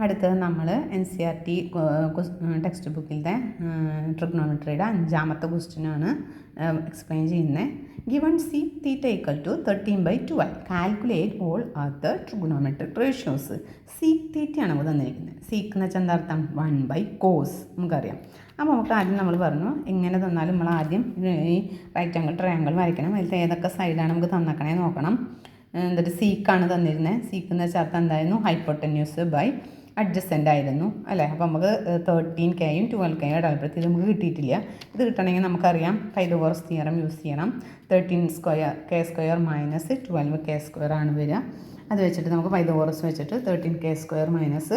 അടുത്തത് നമ്മൾ NCERT text ബുക്കിലത്തെ ട്രിഗ്നോമെട്രിയുടെ 5ാമത്തെ ക്വസ്റ്റ്യനാണ് എക്സ്പ്ലെയിൻ ചെയ്യുന്നത്. Given sec theta equal to 13/12 calculate all other trigonometric ratios. Sec തീറ്റയാണ് നമുക്ക് തന്നിരിക്കുന്നത്. സീക്ക് എന്ന് വെച്ചാൽ എന്താ അർത്ഥം? 1/cos നമുക്കറിയാം. അപ്പോൾ നമുക്ക് ആദ്യം നമ്മൾ പറഞ്ഞു എങ്ങനെ തന്നാലും നമ്മൾ ആദ്യം ഈ റൈറ്റ് ആംഗിൾ ട്രയാംഗിൾ വരയ്ക്കണം. അതിൽ ഏതൊക്കെ സൈഡാണ് നമുക്ക് തന്നേക്കണേ നോക്കണം. എന്നിട്ട് സീക്കാണ് തന്നിരുന്നത്. സീക്ക് എന്ന് വെച്ചാൽ അർത്ഥം എന്തായിരുന്നു? ഹൈപ്പോട്ടന്യൂസ് ബൈ അഡ്ജസ്റ്റൻ്റ് ആയിരുന്നു അല്ലേ. അപ്പോൾ നമുക്ക് 13Kയും 12Kയും ഇടപെടുത്തി നമുക്ക് കിട്ടിയിട്ടില്ല. ഇത് കിട്ടണമെങ്കിൽ നമുക്കറിയാം പൈതഗോറസ് തിയറം യൂസ് ചെയ്യണം. 13K² മൈനസ് 12K² ആണ് വരിക. അത് വെച്ചിട്ട് നമുക്ക് പൈതഗോറസ് വെച്ചിട്ട് 13K² മൈനസ്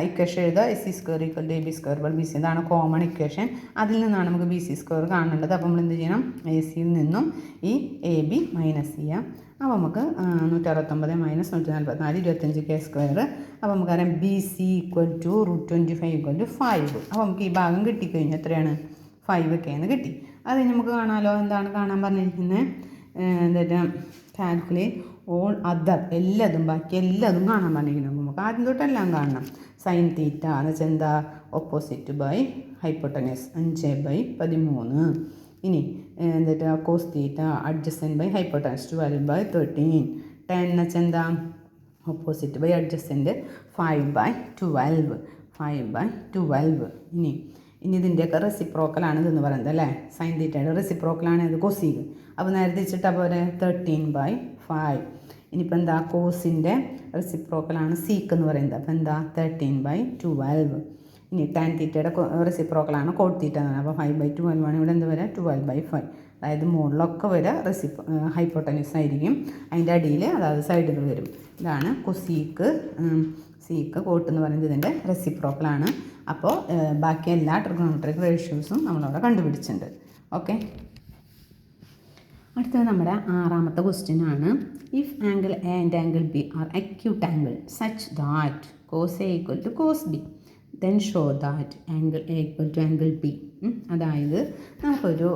ഇക്വേഷൻ എഴുതുക. AC² = AB² BC. ഇതാണ് കോമൺ ഇക്വേഷൻ. അതിൽ നിന്നാണ് നമുക്ക് BC² കാണേണ്ടത്. അപ്പോൾ നമ്മൾ എന്ത് ചെയ്യണം? AC-യിൽ നിന്നും ഈ AB മൈനസ് ചെയ്യാം. അപ്പോൾ നമുക്ക് 169 മൈനസ് 144 25K². അപ്പോൾ നമുക്കറിയാം BC = √25 = 5. അപ്പോൾ നമുക്ക് ഈ ഭാഗം കിട്ടിക്കഴിഞ്ഞാൽ എത്രയാണ്? 5K എന്ന് കിട്ടി. അത് നമുക്ക് കാണാമല്ലോ. എന്താണ് കാണാൻ പറഞ്ഞിരിക്കുന്നത്? എന്താ കാൽക്കുലേറ്റ് ഓൾ അതർ, എല്ലാതും ബാക്കി എല്ലാതും കാണാൻ പറഞ്ഞിരിക്കുന്നത്. നമുക്ക് ആദ്യം തൊട്ടെല്ലാം കാണണം. സൈൻ തീറ്റ എന്ന് വെച്ചാൽ എന്താ? Opposite by hypotenuse 5/13. ഇനി എന്നിട്ട് cos theta adjacent by hypotenuse 12/13. 10 എന്ന് വെച്ചാൽ എന്താ? Opposite by adjacent 5/12. 5/12. ഇനി ഇതിൻ്റെയൊക്കെ റെസിപ്രോക്കലാണ് ഇതെന്ന് പറയുന്നത് അല്ലേ. സൈൻ തീറ്റയുടെ റെസിപ്രോക്കലാണ് ഇത് കോസീക്ക്. അപ്പോൾ നേരെ തിരിച്ചിട്ടാൽ പോലെ 13/5. ഇനിയിപ്പോൾ എന്താ? കോസിൻ്റെ റെസിപ്രോക്കലാണ് സീക്ക് എന്ന് പറയുന്നത്. അപ്പോൾ എന്താ? 13/12. ഇനി ടാൻ തീറ്റയുടെ റെസിപ്രോക്കലാണ് കോട്ട് തീറ്റ എന്ന് പറയുന്നത്. അപ്പോൾ 5/12 ആണ്. ഇവിടെ എന്ത് വരെ? 12/5. അതായത് മുകളിലൊക്കെ വരെ ഹൈപ്പോട്ടനസ് ആയിരിക്കും. അതിൻ്റെ അടിയിൽ അതായത് സൈഡുകൾ വരും. ഇതാണ് കൊസീക്ക് സീക്ക് കോട്ട് എന്ന് പറയുന്നത് ഇതിൻ്റെ റെസിപ്രോക്കലാണ്. അപ്പോൾ ബാക്കി എല്ലാ ട്രിഗണോമെട്രിക് റേഷ്യോസും നമ്മളവിടെ കണ്ടുപിടിച്ചിട്ടുണ്ട്. ഓക്കെ, അടുത്തത് നമ്മുടെ 6ാമത്തെ ക്വസ്റ്റ്യനാണ്. If angle A and angle B are acute angle such that cos A equal to cos B then show that angle A equal to angle B. അതായത് നമുക്കൊരു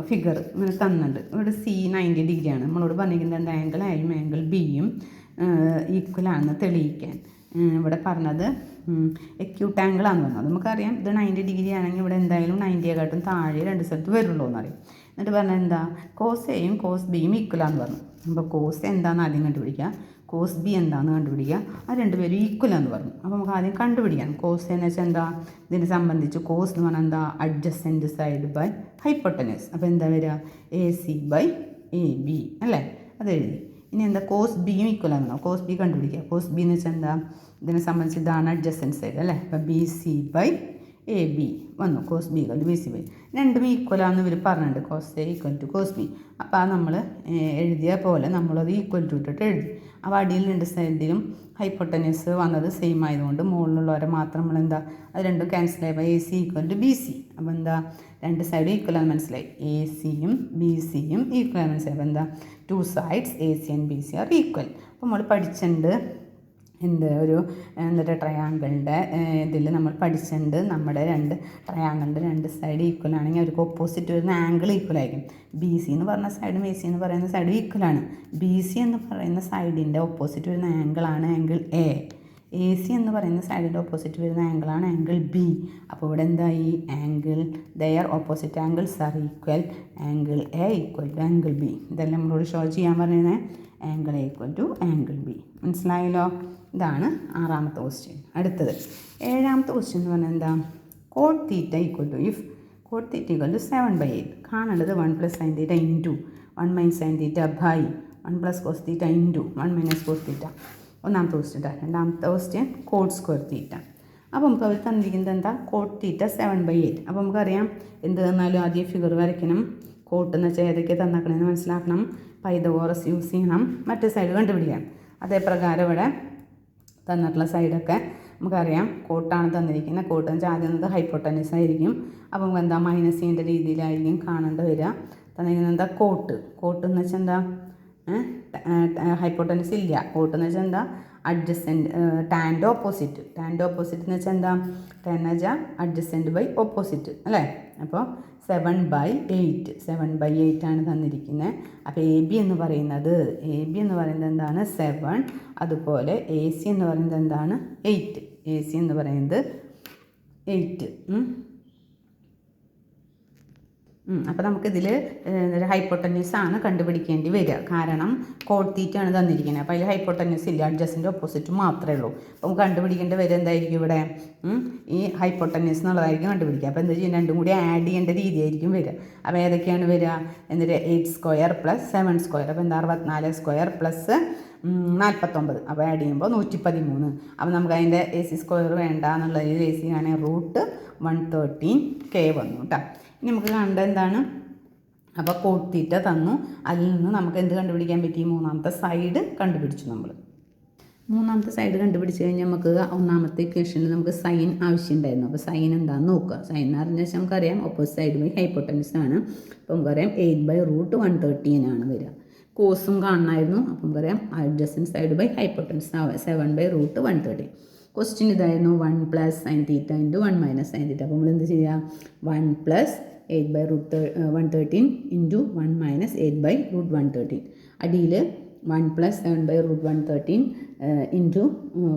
ഫിഗർ ഇങ്ങനെ തന്നിട്ടുണ്ട്. ഇവിടെ C 90 ഡിഗ്രിയാണ്. നമ്മളോട് പറഞ്ഞിരിക്കുന്നത് ആംഗിൾ എയും ആംഗിൾ ബിയും ഈക്വലാണെന്ന് തെളിയിക്കാൻ. ഇവിടെ പറഞ്ഞത് എക്യൂട്ട് ആംഗിളാണെന്ന് പറഞ്ഞത്. നമുക്കറിയാം ഇത് 90 ഡിഗ്രി ആണെങ്കിൽ ഇവിടെ എന്തായാലും 90യെക്കാട്ടും താഴെ രണ്ട് സ്ഥലത്ത് വരുള്ളൂ എന്നറിയാം. എന്നിട്ട് പറഞ്ഞാൽ എന്താ? കോസ് എയും കോസ് ബിയും ഈക്വലാന്ന് പറഞ്ഞു. അപ്പോൾ കോസ് എന്താണെന്ന് ആദ്യം കണ്ടുപിടിക്കുക, കോസ് ബി എന്താണെന്ന് കണ്ടുപിടിക്കുക. ആ രണ്ടുപേരും ഈക്വലാന്ന് പറഞ്ഞു. അപ്പോൾ നമുക്ക് ആദ്യം കണ്ടുപിടിക്കാം. കോസ് എന്ന് വെച്ചാൽ എന്താ? ഇതിനെ സംബന്ധിച്ച് കോസ് എന്ന് പറഞ്ഞാൽ എന്താ? Adjacent side by hypotenuse. അപ്പോൾ എന്താ വരിക? AC/AB അല്ലേ. അത് എഴുതി. ഇനി എന്താ? കോസ് ബിയും ഈക്വലാണെന്നോ? കോസ് ബി കണ്ടുപിടിക്കുക. കോസ് ബി എന്ന് വെച്ചാൽ എന്താ? ഇതിനെ സംബന്ധിച്ച് ഇതാണ് അഡ്ജസ്റ്റൻറ്റ് സൈഡ് അല്ലേ. അപ്പോൾ BC/AB വന്നു. Cos B = BC/. രണ്ടും ഈക്വലാണെന്ന് ഇവർ പറഞ്ഞിട്ടുണ്ട്. Cos A equal to cos B. അപ്പോൾ അത് നമ്മൾ എഴുതിയ പോലെ നമ്മളത് ഈക്വൽ ടു ഇട്ടിട്ട് എഴുതി. അപ്പോൾ അടിയിൽ രണ്ട് സൈഡിലും ഹൈപ്പോട്ടനസ് വന്നത് സെയിം ആയതുകൊണ്ട് മുകളിലുള്ളവരെ മാത്രം നമ്മളെന്താ അത് രണ്ടും ക്യാൻസൽ ആയപ്പോൾ AC = BC. അപ്പോൾ എന്താ? രണ്ട് സൈഡും ഈക്വലാന്ന് മനസ്സിലായി. ACയും BCയും ഈക്വലാന്ന് മനസ്സിലായി. അപ്പോൾ എന്താ? 2 sides AC and BC are equal. അപ്പോൾ നമ്മൾ പഠിച്ചിട്ടുണ്ട് ഒരു എന്നിട്ട് ട്രയാങ്കിളിൻ്റെ ഇതിൽ നമ്മൾ പഠിച്ചിട്ടുണ്ട് നമ്മുടെ ട്രയാങ്കിളിൻ്റെ രണ്ട് സൈഡ് ഈക്വൽ ആണെങ്കിൽ അവർക്ക് ഓപ്പോസിറ്റ് വരുന്ന ആംഗിൾ ഈക്വൽ ആയിരിക്കും. BC എന്ന് പറഞ്ഞ സൈഡും AC എന്ന് പറയുന്ന സൈഡും ഈക്വലാണ്. BC എന്ന് പറയുന്ന സൈഡിൻ്റെ ഓപ്പോസിറ്റ് വരുന്ന ആംഗിളാണ് ആംഗിൾ A. AC എന്ന് പറയുന്ന സൈഡിൻ്റെ ഓപ്പോസിറ്റ് വരുന്ന ആംഗിളാണ് ആംഗിൾ B. അപ്പോൾ ഇവിടെ എന്തായി? Angle there opposite angles are equal. Angle A = angle B. ഇതെല്ലാം നമ്മളോട് ഷോ ചെയ്യാൻ പറഞ്ഞത് ആംഗിൾ A = ആംഗിൾ B. മനസ്സിലായല്ലോ? ഇതാണ് 6ാമത്തെ ക്വസ്റ്റ്യൻ. അടുത്തത് 7ാമത്തെ ക്വസ്റ്റ്യൻ എന്ന് പറഞ്ഞാൽ എന്താ? Cot theta equal to if cot theta equal to 7/8. കാണേണ്ടത് 1 + sin θ into 1 - sin θ by 1 + cos θ into 1 - cos θ. ഒന്നാമത്തെ ക്വസ്റ്റ്യൻ. രണ്ടാമത്തെ ക്വസ്റ്റ്യൻ കോട്ട് സ്ക്വയർ തീറ്റ. അപ്പോൾ നമുക്ക് അവർ തന്നിരിക്കുന്നത് എന്താ? കോട്ട് തീറ്റ 7/8. അപ്പോൾ നമുക്കറിയാം എന്ത് തന്നാലും ആദ്യം ഫിഗർ വരയ്ക്കണം. കോട്ട് എന്ന് വെച്ചാൽ ഏതൊക്കെ തന്നേക്കണമെന്ന് മനസ്സിലാക്കണം. പൈതഗോറസ് യൂസ് ചെയ്യണം. മറ്റേ സൈഡ് കണ്ടുപിടിക്കണം. അതേപ്രകാരം ഇവിടെ തന്നിട്ടുള്ള സൈഡൊക്കെ നമുക്കറിയാം കോട്ടാണ് തന്നിരിക്കുന്നത്. കോട്ട് എന്ന് വെച്ചാൽ ആദ്യം ഹൈപ്പോട്ടനസ് ആയിരിക്കും. അപ്പോൾ നമുക്ക് എന്താ? മൈനസ് ചെയ്യേണ്ട രീതിയിലായിരിക്കും കാണേണ്ടി വരിക. തന്നിരിക്കുന്നത് എന്താ? കോട്ട് എന്ന് വെച്ചാൽ എന്താ? ഹൈപ്പോട്ടനസ് ഇല്ല. കോട്ട് എന്ന് വെച്ചാൽ എന്താ? അഡ്ജസ്റ്റൻറ്റ് ടാൻ്റെ ഓപ്പോസിറ്റ് എന്ന് വെച്ചാൽ എന്താ? ടാൻ എന്ന് വെച്ചാൽ അഡ്ജസ്റ്റൻറ്റ് ബൈ ഓപ്പോസിറ്റ് അല്ലേ. അപ്പോൾ 7/8 ആണ് തന്നിരിക്കുന്നത്. അപ്പോൾ AB എന്ന് പറയുന്നത് എന്താണ്? 7. അതുപോലെ AC എന്ന് പറയുന്നത് എന്താണ്? 8. AC എന്ന് പറയുന്നത് 8. അപ്പോൾ നമുക്കിതിൽ ഹൈപ്പോട്ടന്യൂസ് ആണ് കണ്ടുപിടിക്കേണ്ടി വരിക. കാരണം കോഡ് തീറ്റയാണ് തന്നിരിക്കുന്നത്. അപ്പോൾ അതിൽ ഹൈപ്പോട്ടന്യൂസ് ഇല്ല, അഡ്ജസൻ്റ് ഓപ്പോസിറ്റ് മാത്രമേ ഉള്ളൂ. അപ്പോൾ കണ്ടുപിടിക്കേണ്ടി വരിക എന്തായിരിക്കും ഇവിടെ? ഈ ഹൈപ്പോട്ടന്യൂസ് എന്നുള്ളതായിരിക്കും കണ്ടുപിടിക്കുക. അപ്പോൾ എന്താ ചെയ്യുക? രണ്ടും കൂടി ആഡ് ചെയ്യേണ്ട രീതിയായിരിക്കും വരിക. അപ്പോൾ ഏതൊക്കെയാണ് വരിക? എന്നിട്ട് 8 സ്ക്വയർ പ്ലസ് 7 സ്ക്വയർ. അപ്പോൾ എന്താ 64 സ്ക്വയർ പ്ലസ് 49. അപ്പോൾ ആഡ് ചെയ്യുമ്പോൾ 113. അപ്പോൾ നമുക്ക് അതിൻ്റെ AC സ്ക്വയർ വേണ്ട എന്നുള്ളതിൽ AC ആണ് √113K വന്നു കേട്ടോ. ഇനി നമുക്ക് കണ്ട എന്താണ്? അപ്പോൾ കോഡ് തീറ്റ തന്നു. അതിൽ നിന്ന് നമുക്ക് എന്ത് കണ്ടുപിടിക്കാൻ പറ്റി? മൂന്നാമത്തെ സൈഡ് കണ്ടുപിടിച്ചു നമ്മൾ. മൂന്നാമത്തെ സൈഡ് കണ്ടുപിടിച്ച് കഴിഞ്ഞാൽ നമുക്ക് ഒന്നാമത്തെ ഇക്വേഷനിൽ നമുക്ക് സൈൻ ആവശ്യമുണ്ടായിരുന്നു. അപ്പോൾ സൈൻ എന്താണെന്ന് നോക്കുക. സൈൻ എന്ന് പറഞ്ഞാൽ നമുക്കറിയാം ഓപ്പോസിറ്റ് സൈഡ് ബൈ ഹൈപ്പോട്ടന്യൂസ് ആണ്. അപ്പോൾ നമുക്കറിയാം 8/√113 ആണ് വരിക. കോസും കാണണമായിരുന്നു. അപ്പോൾ നമുക്കറിയാം adjacent side by hypotenuse 7/√113. Question ഇതായിരുന്നു 1 + sin θ × 1 - sin θ. അപ്പോൾ നമ്മൾ എന്ത് ചെയ്യുക? 1 + 8/√113 × 1 - 8/√113. അടിയിൽ 1 + 7/√113 ×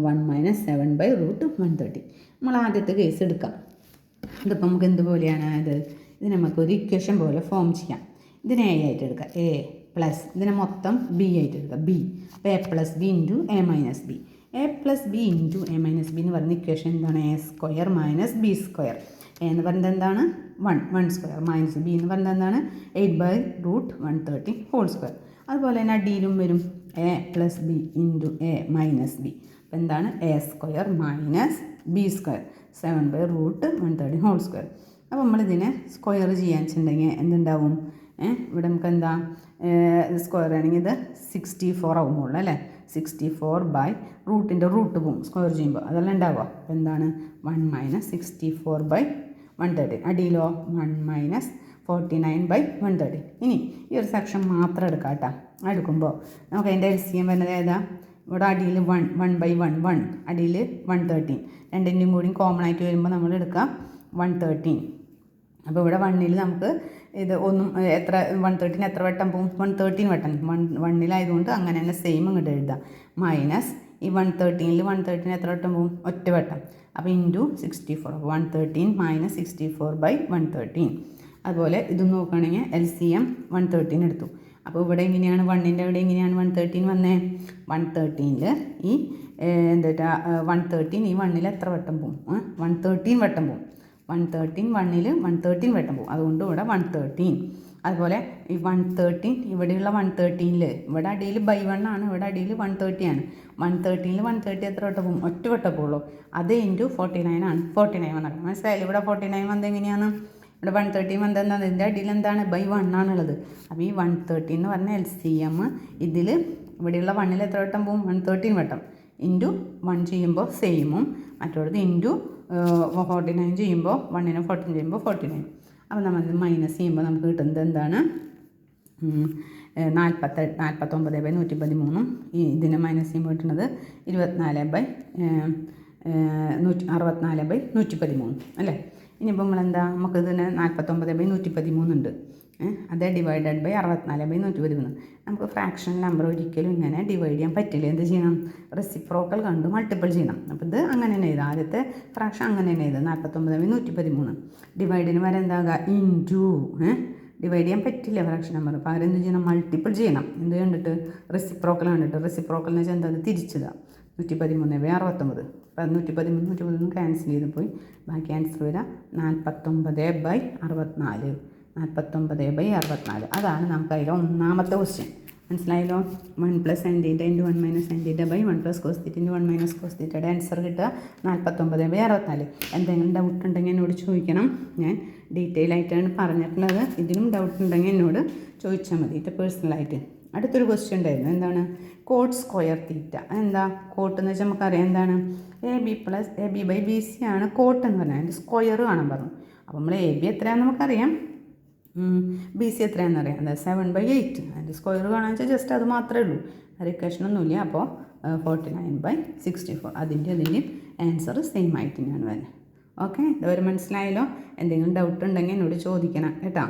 1 - 7/√113. നമ്മൾ ആദ്യത്തെ കേസ് എടുക്കാം. ഇതിപ്പോൾ നമുക്ക് എന്തുപോലെയാണ് ഇത് നമുക്കൊരു ഇക്വേഷൻ പോലെ ഫോം ചെയ്യാം. ഇതിനെ A ആയിട്ട് എടുക്കാം. A പ്ലസ് ഇതിനെ മൊത്തം B ആയിട്ട് എടുക്കാം. B. അപ്പോൾ A + B × A - B. A + B × A - B എന്ന് പറയുന്ന ഇക്വേഷൻ എന്താണ്? A² - B². A എന്ന് പറയുന്നത് എന്താണ്? 1² മൈനസ് B എന്ന് പറയുന്നത് എന്താണ്? 8/√113 2. അതുപോലെ തന്നെ അടിയിലും വരും A + B × A - B. അപ്പോൾ എന്താണ്? A² - B². 7/√113 2. അപ്പോൾ നമ്മളിതിനെ സ്ക്വയർ ചെയ്യാൻ വെച്ചിട്ടുണ്ടെങ്കിൽ എന്തുണ്ടാവും? ഇവിടെ നമുക്ക് എന്താ സ്ക്വയർ ആണെങ്കിൽ ഇത് 64 ആവുമുള്ളൂ അല്ലേ? 64 റൂട്ടിൻ്റെ റൂട്ട് പോവും സ്ക്വയർ ചെയ്യുമ്പോൾ, അതെല്ലാം ഉണ്ടാവുക. അപ്പോൾ എന്താണ്? 1 - 64/113. അടിയിലോ 1 - 49/113. ഇനി ഈ ഒരു സെക്ഷൻ മാത്രം എടുക്കാം കേട്ടോ. എടുക്കുമ്പോൾ നമുക്ക് അതിൻ്റെ LCM വരുന്നത് ഏതാ? ഇവിടെ അടിയിൽ 1/1 അടിയിൽ 113. രണ്ടിൻ്റെയും കൂടി കോമൺ ആയിട്ട് വരുമ്പോൾ നമ്മൾ എടുക്കാം 113. അപ്പോൾ ഇവിടെ 1ൽ നമുക്ക് ഇത് ഒന്നും എത്ര 113 എത്ര വട്ടം പോവും? 113 വട്ടം. 1ലായതുകൊണ്ട് അങ്ങനെ തന്നെ സെയിം ഇങ്ങോട്ട് എഴുതാം. മൈനസ് ഈ 113ൽ 113 എത്ര വട്ടം പോവും? ഒറ്റ വട്ടം. അപ്പോൾ ഇൻറ്റു 64. 113 - 64/113. അതുപോലെ ഇത് നോക്കുകയാണെങ്കിൽ LCM 113 എടുത്തു. അപ്പോൾ ഇവിടെ എങ്ങനെയാണ് 1ൻ്റെ ഇവിടെ എങ്ങനെയാണ് 113 വന്നേ? 113ൽ ഈ എന്താ 113 ഈ 1ൽ എത്ര വട്ടം പോവും? 113 വട്ടം പോവും. 113 1ൽ 113 വട്ടം പോകും. അതുകൊണ്ട് ഇവിടെ 113. അതുപോലെ ഈ 113 ഇവിടെയുള്ള 113ൽ ഇവിടെ അടിയിൽ /1 ആണ്, ഇവിടെ അടിയിൽ 130 ആണ്. 113ൽ 130 എത്ര വട്ടം പോകും? ഒറ്റ വട്ടം പോകുള്ളൂ. അത് ഇൻറ്റു 49 ആണ്. 49 വന്നത് മനസ്സിലായില്ല? ഇവിടെ 49 വന്നത് എങ്ങനെയാണ്? ഇവിടെ 113 വന്നത് എന്താണ്? ഇതിൻ്റെ അടിയിൽ എന്താണ്? /1 ആണുള്ളത്. അപ്പോൾ ഈ 113 എന്ന് പറഞ്ഞ LCM ഇതിൽ ഇവിടെയുള്ള 1ൽ എത്ര വട്ടം പോകും? 113 വട്ടം. ഇൻറ്റു 1 ചെയ്യുമ്പോൾ സെയിമും, മറ്റുള്ളത് ഇൻറ്റു 49 ചെയ്യുമ്പോൾ 1നെ 14 ചെയ്യുമ്പോൾ 49. അപ്പോൾ നമ്മൾ മൈനസ് ചെയ്യുമ്പോൾ നമുക്ക് കിട്ടുന്നത് എന്താണ്? 49/113. ഇതിനെ മൈനസ് ചെയ്യുമ്പോൾ കിട്ടുന്നത് 64/113 അല്ലേ? ഇനിയിപ്പോൾ നമ്മളെന്താ നമുക്ക് ഇതിന് 49/113 ഉണ്ട്. അത് ഡിവൈഡഡ് ബൈ 64/113. നമുക്ക് ഫ്രാക്ഷൻ നമ്പർ ഒരിക്കലും ഇങ്ങനെ ഡിവൈഡ് ചെയ്യാൻ പറ്റില്ല. എന്ത് ചെയ്യണം? റെസിപ്രോക്കൽ കണ്ട് മൾട്ടിപ്പിൾ ചെയ്യണം. അപ്പോൾ ഇത് അങ്ങനെ തന്നെ എഴുതാം. ആദ്യത്തെ ഫ്രാക്ഷൻ അങ്ങനെ തന്നെ എഴുതാം. 49/113. ഡിവൈഡിന് വരെ എന്താകുക? ഇൻറ്റു ഡിവൈഡ് ചെയ്യാൻ പറ്റില്ല ഫ്രാക്ഷൻ നമ്പർ. അപ്പോൾ അവരെന്ത് ചെയ്യണം? മൾട്ടിപ്പിൾ ചെയ്യണം. എന്ത് കണ്ടിട്ട്? റെസിപ്രോക്കൽ കണ്ടിട്ട്. റെസിപ്രോക്കൽ എന്ന് വെച്ചാൽ എന്താ? തിരിച്ചതാണ്. 113/69. അപ്പോൾ 113 ക്യാൻസൽ ചെയ്ത് പോയി. ബാക്കി ആൻസർ വരാം 49/64. 49/64. അതാണ് നമുക്ക് അതിലെ ഒന്നാമത്തെ ക്വസ്റ്റ്യൻ. മനസ്സിലായല്ലോ? 1 + sin θ × 1 - sin θ / 1 + cos θ × 1 - cos θയുടെ answer കിട്ടുക 49/64. എന്തെങ്കിലും ഡൗട്ട് ഉണ്ടെങ്കിൽ എന്നോട് ചോദിക്കണം. ഞാൻ ഡീറ്റെയിൽ ആയിട്ടാണ് പറഞ്ഞിട്ടുള്ളത്. ഇതിലും ഡൗട്ട് ഉണ്ടെങ്കിൽ എന്നോട് ചോദിച്ചാൽ മതി പേഴ്സണലായിട്ട്. അടുത്തൊരു ക്വസ്റ്റ്യൻ ഉണ്ടായിരുന്നു. എന്താണ്? Coat square theta. എന്താ കോട്ട് എന്ന് വെച്ചാൽ നമുക്കറിയാം എന്താണ്? AB + AB/BC ആണ് കോട്ട് എന്ന് പറഞ്ഞാൽ. അതിൻ്റെ സ്ക്വയർ കാണാൻ പറഞ്ഞു. അപ്പോൾ നമ്മൾ AB എത്രയാണെന്ന് നമുക്കറിയാം, BC എത്രയാണെന്ന് അറിയാം. അതായത് 7/8. അതിൻ്റെ സ്ക്വയർ കാണാൻ വെച്ചാൽ ജസ്റ്റ് അത് മാത്രമേ ഉള്ളൂ. അത് ഇക്വേഷനൊന്നുമില്ല. അപ്പോൾ 49/64. അതിൻ്റെ ആൻസർ സെയിം ആയിട്ട് തന്നെയാണ് വരുന്നത്. ഓക്കെ, ഇതുവരെ മനസ്സിലായല്ലോ? എന്തെങ്കിലും ഡൗട്ട് ഉണ്ടെങ്കിൽ എന്നോട് ചോദിക്കണം കേട്ടോ.